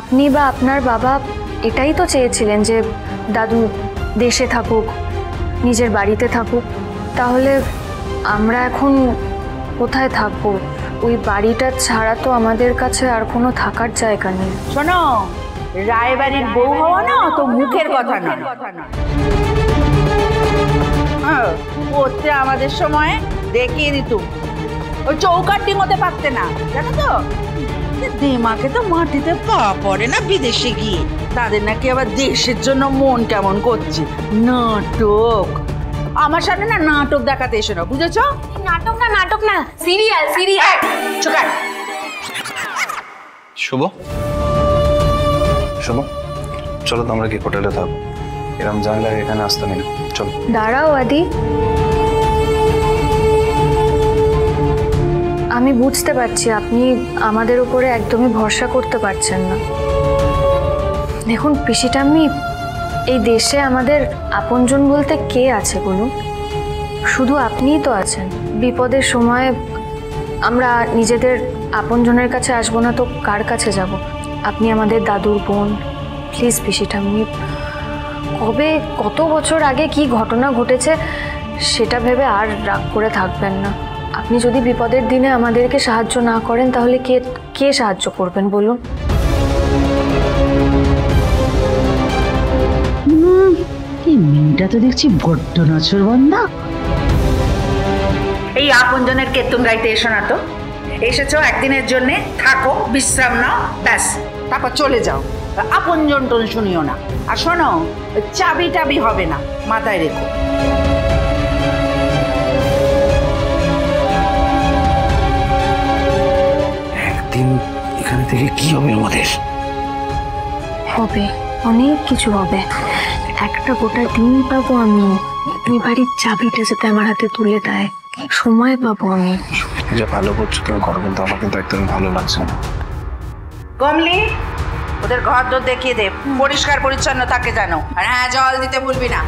আপনি বা আপনার বাবা এটাই তো চেয়েছিলেন যে দাদু দেশে থাকুক, নিজের বাড়িতে থাকুক। তাহলে আমরা এখন কোথায় থাকবো? ওই বাড়িটা ছাড়া তো আমাদের কাছে আর কোনো থাকার জায়গা নেই। শোনো, রায়বাড়ির বউ হওয়া না তো মুখের কথা না। পড়তে আমাদের সময় দেখিয়ে দিত, ওই চৌকার ডিঙোতে পারতে না, জানো তো? দিমাকে তো মাটিতে পা পড়ে না বিদেশে গিয়ে। তাদের নাকি আবার দেশের জন্য মন কেমন করছে। নাটক, আমার সামনে না নাটক দেখাতে এসো না, বুঝেছো? নাটক না, নাটক না, সিরিয়াল সিরিয়াল। চুকার। শুভ, শুভ, চলো তো আমরা কি হোটেলে থাকবো। এরম জানলে এখানে আসতে নেই। চলো। দাঁড়াও আদি, আমি বুঝতে পারছি আপনি আমাদের উপরে একদমই ভরসা করতে পারছেন না। দেখুন পিসিঠাম্মি, এই দেশে আমাদের আপনজন বলতে কে আছে বলুন? শুধু আপনিই তো আছেন। বিপদের সময় আমরা নিজেদের আপনজনের কাছে আসবো না তো কার কাছে যাব? আপনি আমাদের দাদুর বোন। প্লিজ পিসিঠাম্মি, কবে কত বছর আগে কি ঘটনা ঘটেছে সেটা ভেবে আর রাগ করে থাকবেন না। আপনি যদি বিপদের দিনে আমাদেরকে সাহায্য না করেন তাহলে কে সাহায্য করবেন বলুন? এই মেয়েটা তো দেখছি বড্ড নাচরবান্ধা। এই আপনজনের কেতন গাইতে এসো না তো। এসেছো একদিনের জন্য, থাকো, বিশ্রাম নাও, ব্যাস, তারপর চলে যাও। আপনজন টোন শুনিও না। আর শোনো, চাবি টাবি হবে না, মাথায় রেখো। একদিন এখানে থেকে কি হবে আমাদের? হবে, অনেক কিছু হবে। একটা গোটা দিন পাবো আমি, ওই বাড়ির চাবিটা যাতে আমার হাতে তুলে দেয়, সময় পাবো আমি। যা ভালো করছো তুমি করো, কিন্তু আমার কিন্তু একদমই ভালো লাগছে না। কমলি, ওদের ঘর দর দেখিয়ে দে, পরিষ্কার পরিচ্ছন্ন থাকে জানো। আর হ্যাঁ, জল দিতে ভুলবি না।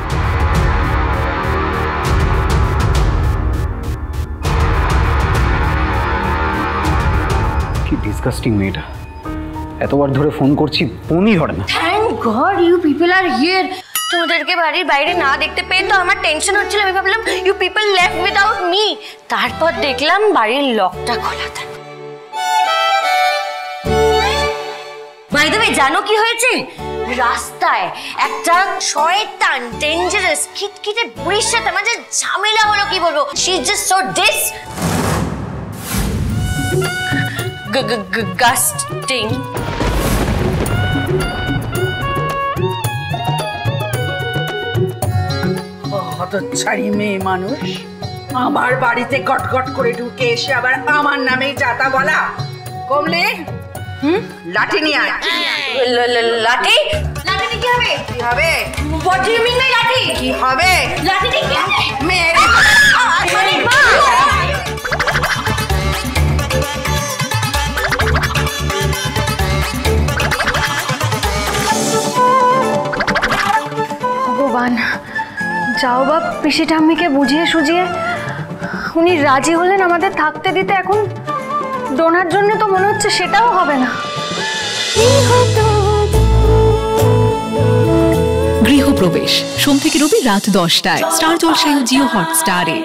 কি ডিসগাস্টিং মেয়েটা, এতবার ধরে ফোন করছি ফোনই ধরে না। Thank God you people are here. তোমাদেরকে বাড়ির বাইরে না দেখতে পেয়ে তো আমার টেনশন হচ্ছিল। আমি ভাবলাম you people left without me. তারপর দেখলাম বাড়ির লকটা খোলা থাকে। বাই দ্য ওয়ে, জানো কি হয়েছে? রাস্তায় একটা শয়তান ডেঞ্জারাস খিটখিটে বুড়ির সাথে আমার যে ঝামেলা হলো কি বলবো। She is just so disgusting. হতচ্ছাড়ি মেয়ে মানুষ আমার বাড়িতে গটগট করে ঢুকে এসে আবার আমার নামেই যাতা বলা। কমলে, লাঠি নিয়ে আয়। লাঠি? লাঠি কি হবে? কি হবে? What do you mean by লাঠি? কি হবে? লাঠি কি হবে? মেরে আরে মা! ভগবান, যাও বা পিসি ঠাম্মিকে বুঝিয়ে সুঝিয়ে উনি রাজি হলেন আমাদের থাকতে দিতে। এখন ডোনার জন্য তো মনে হচ্ছে সেটাও হবে না। গৃহপ্রবেশ সোম থেকে রবি রাত 10টায় স্টার জলসায় ও জিও হটস্টারে।